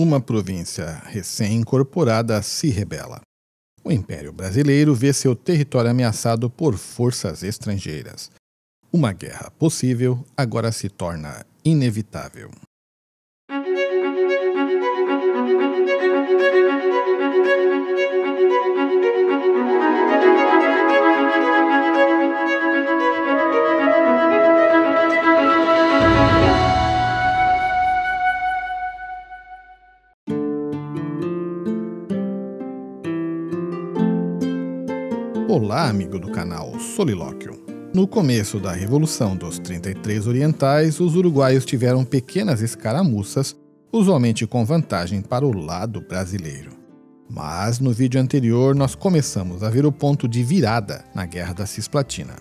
Uma província recém-incorporada se rebela. O Império Brasileiro vê seu território ameaçado por forças estrangeiras. Uma guerra possível agora se torna inevitável. Olá, amigo do canal Solilóquio. No começo da Revolução dos 33 Orientais, os uruguaios tiveram pequenas escaramuças, usualmente com vantagem para o lado brasileiro. Mas no vídeo anterior nós começamos a ver o ponto de virada na Guerra da Cisplatina.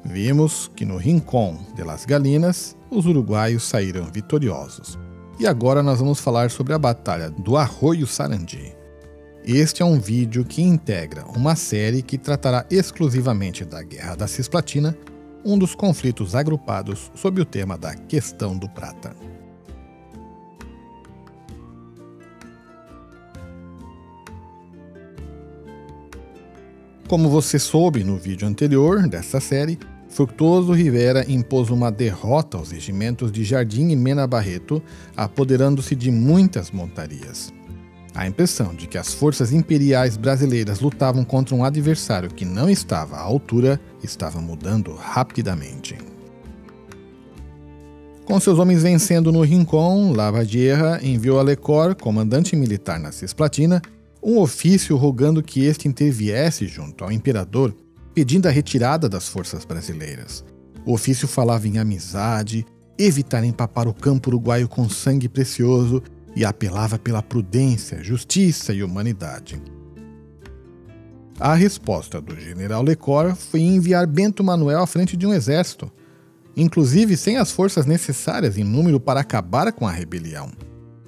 Vimos que no Rincón de las Galinas, os uruguaios saíram vitoriosos. E agora nós vamos falar sobre a Batalha do Arroio Sarandi. Este é um vídeo que integra uma série que tratará exclusivamente da Guerra da Cisplatina, um dos conflitos agrupados sob o tema da Questão do Prata. Como você soube no vídeo anterior dessa série, Fructuoso Rivera impôs uma derrota aos regimentos de Jardim e Mena Barreto, apoderando-se de muitas montarias. A impressão de que as forças imperiais brasileiras lutavam contra um adversário que não estava à altura estava mudando rapidamente. Com seus homens vencendo no Rincón, Lavadierra enviou a Lecor, comandante militar na Cisplatina, um ofício rogando que este interviesse junto ao imperador, pedindo a retirada das forças brasileiras. O ofício falava em amizade, evitar empapar o campo uruguaio com sangue precioso e apelava pela prudência, justiça e humanidade. A resposta do general Lecor foi enviar Bento Manuel à frente de um exército, inclusive sem as forças necessárias em número para acabar com a rebelião.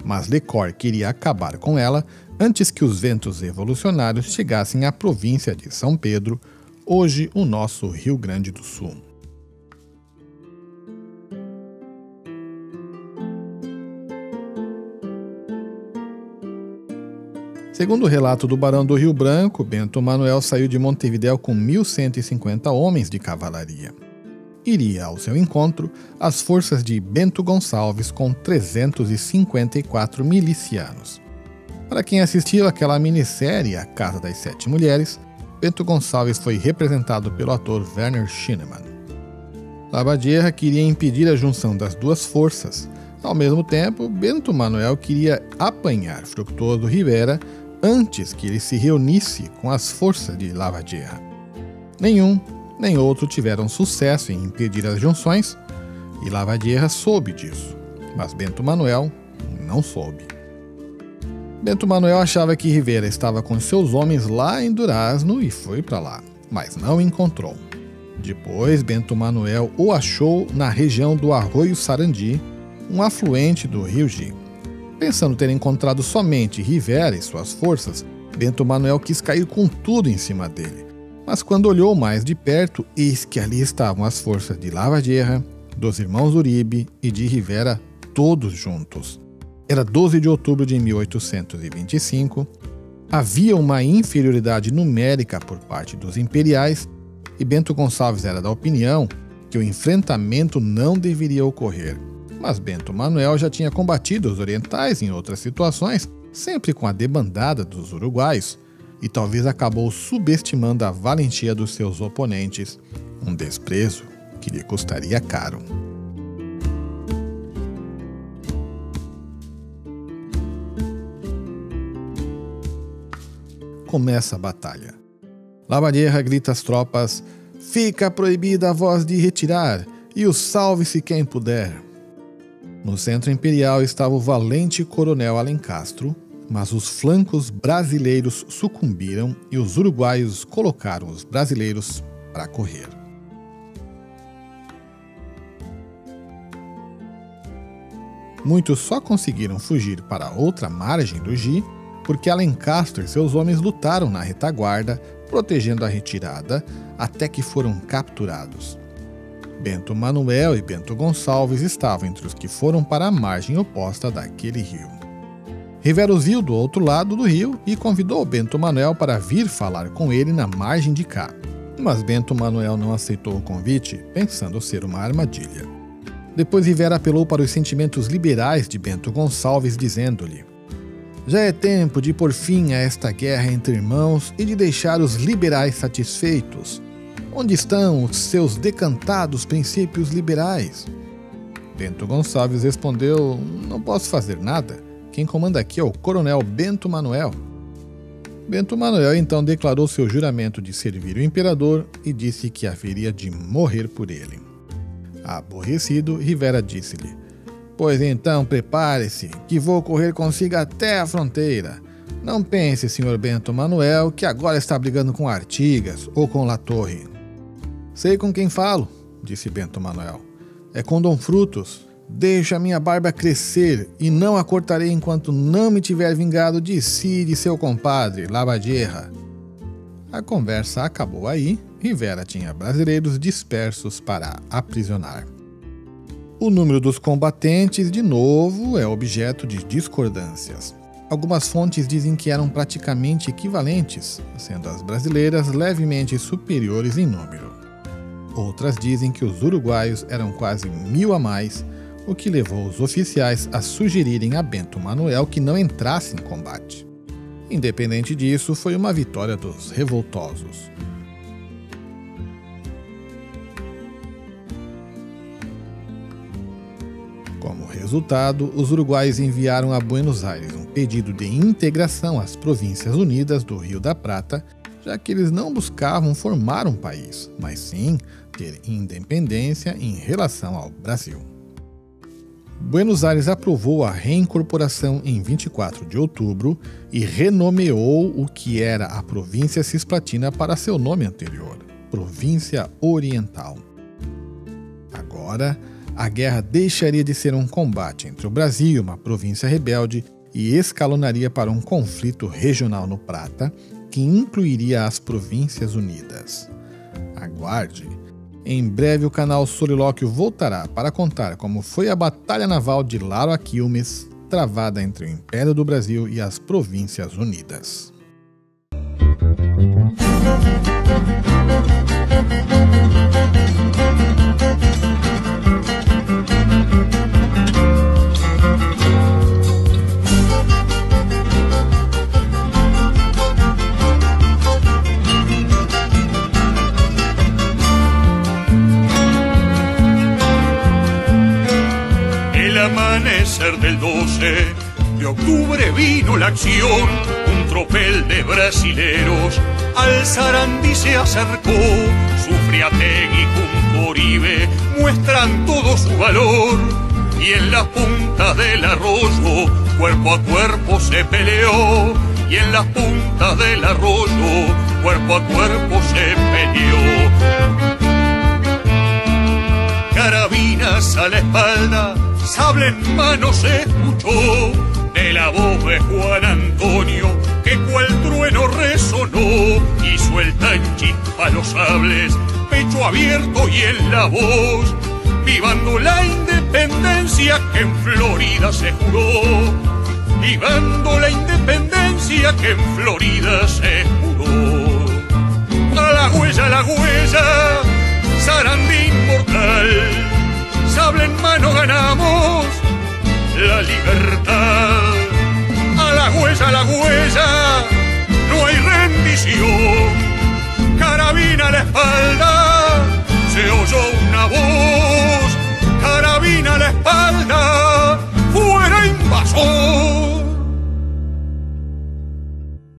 Mas Lecor queria acabar com ela antes que os ventos revolucionários chegassem à província de São Pedro, hoje o nosso Rio Grande do Sul. Segundo o relato do Barão do Rio Branco, Bento Manuel saiu de Montevidéu com 1.150 homens de cavalaria. Iria ao seu encontro as forças de Bento Gonçalves com 354 milicianos. Para quem assistiu àquela minissérie A Casa das Sete Mulheres, Bento Gonçalves foi representado pelo ator Werner Schienemann. Lavadierra queria impedir a junção das duas forças. Ao mesmo tempo, Bento Manuel queria apanhar Fructuoso Rivera antes que ele se reunisse com as forças de Lavadierra. Nenhum nem outro tiveram sucesso em impedir as junções, e Lavadierra soube disso, mas Bento Manuel não soube. Bento Manuel achava que Rivera estava com seus homens lá em Durazno e foi para lá, mas não encontrou. Depois, Bento Manuel o achou na região do Arroio Sarandi, um afluente do Rio Gi. Pensando ter encontrado somente Rivera e suas forças, Bento Manuel quis cair com tudo em cima dele. Mas quando olhou mais de perto, eis que ali estavam as forças de Lavadierra, dos irmãos Uribe e de Rivera, todos juntos. Era 12 de outubro de 1825, havia uma inferioridade numérica por parte dos imperiais e Bento Gonçalves era da opinião que o enfrentamento não deveria ocorrer. Mas Bento Manuel já tinha combatido os orientais em outras situações, sempre com a debandada dos uruguaios, e talvez acabou subestimando a valentia dos seus oponentes, um desprezo que lhe custaria caro. Começa a batalha. Lavadierra grita às tropas: "Fica proibida a voz de retirar, e o salve-se quem puder." No centro imperial estava o valente coronel Alencastro, mas os flancos brasileiros sucumbiram e os uruguaios colocaram os brasileiros para correr. Muitos só conseguiram fugir para outra margem do Gi porque Alencastro e seus homens lutaram na retaguarda, protegendo a retirada, até que foram capturados. Bento Manuel e Bento Gonçalves estavam entre os que foram para a margem oposta daquele rio. Rivera os viu do outro lado do rio e convidou Bento Manuel para vir falar com ele na margem de cá. Mas Bento Manuel não aceitou o convite, pensando ser uma armadilha. Depois Rivera apelou para os sentimentos liberais de Bento Gonçalves, dizendo-lhe: já é tempo de pôr fim a esta guerra entre irmãos e de deixar os liberais satisfeitos. Onde estão os seus decantados princípios liberais? Bento Gonçalves respondeu: não posso fazer nada. Quem comanda aqui é o coronel Bento Manuel. Bento Manuel então declarou seu juramento de servir o imperador e disse que haveria de morrer por ele. Aborrecido, Rivera disse-lhe: pois então prepare-se, que vou correr consigo até a fronteira. Não pense, senhor Bento Manuel, que agora está brigando com Artigas ou com La Torre. Sei com quem falo, disse Bento Manuel. É com Dom Frutos. Deixa minha barba crescer e não a cortarei enquanto não me tiver vingado de si e de seu compadre, Labaderra. A conversa acabou aí. Rivera tinha brasileiros dispersos para aprisionar. O número dos combatentes, de novo, é objeto de discordâncias. Algumas fontes dizem que eram praticamente equivalentes, sendo as brasileiras levemente superiores em número. Outras dizem que os uruguaios eram quase 1000 a mais, o que levou os oficiais a sugerirem a Bento Manuel que não entrasse em combate. Independente disso, foi uma vitória dos revoltosos. Como resultado, os uruguaios enviaram a Buenos Aires um pedido de integração às Províncias Unidas do Rio da Prata, já que eles não buscavam formar um país, mas sim ter independência em relação ao Brasil. Buenos Aires aprovou a reincorporação em 24 de outubro e renomeou o que era a província cisplatina para seu nome anterior, Província Oriental. Agora, a guerra deixaria de ser um combate entre o Brasil e uma província rebelde e escalonaria para um conflito regional no Prata, que incluiria as Províncias Unidas. Aguarde! Em breve o canal Solilóquio voltará para contar como foi a Batalha Naval de Laro Aquilmes, travada entre o Império do Brasil e as Províncias Unidas. Amanecer del 12 de octubre vino la acción, un tropel de brasileros al Sarandí se acercó, Sufriategui y Junco Oribe muestran todo su valor, y en las puntas del arroyo cuerpo a cuerpo se peleó, y en las puntas del arroyo cuerpo a cuerpo se peleó. Carabinas a la espalda, sable en mano se escuchó, de la voz de Juan Antonio que cual trueno resonó, y suelta en chispa los sables, pecho abierto y en la voz, vivando la independencia que en Florida se juró, vivando la independencia que en Florida se juró. A la huella, Sarandí inmortal, sable en mano ganamos la libertad. A la huella, no hay rendición. Carabina a la espalda, se oye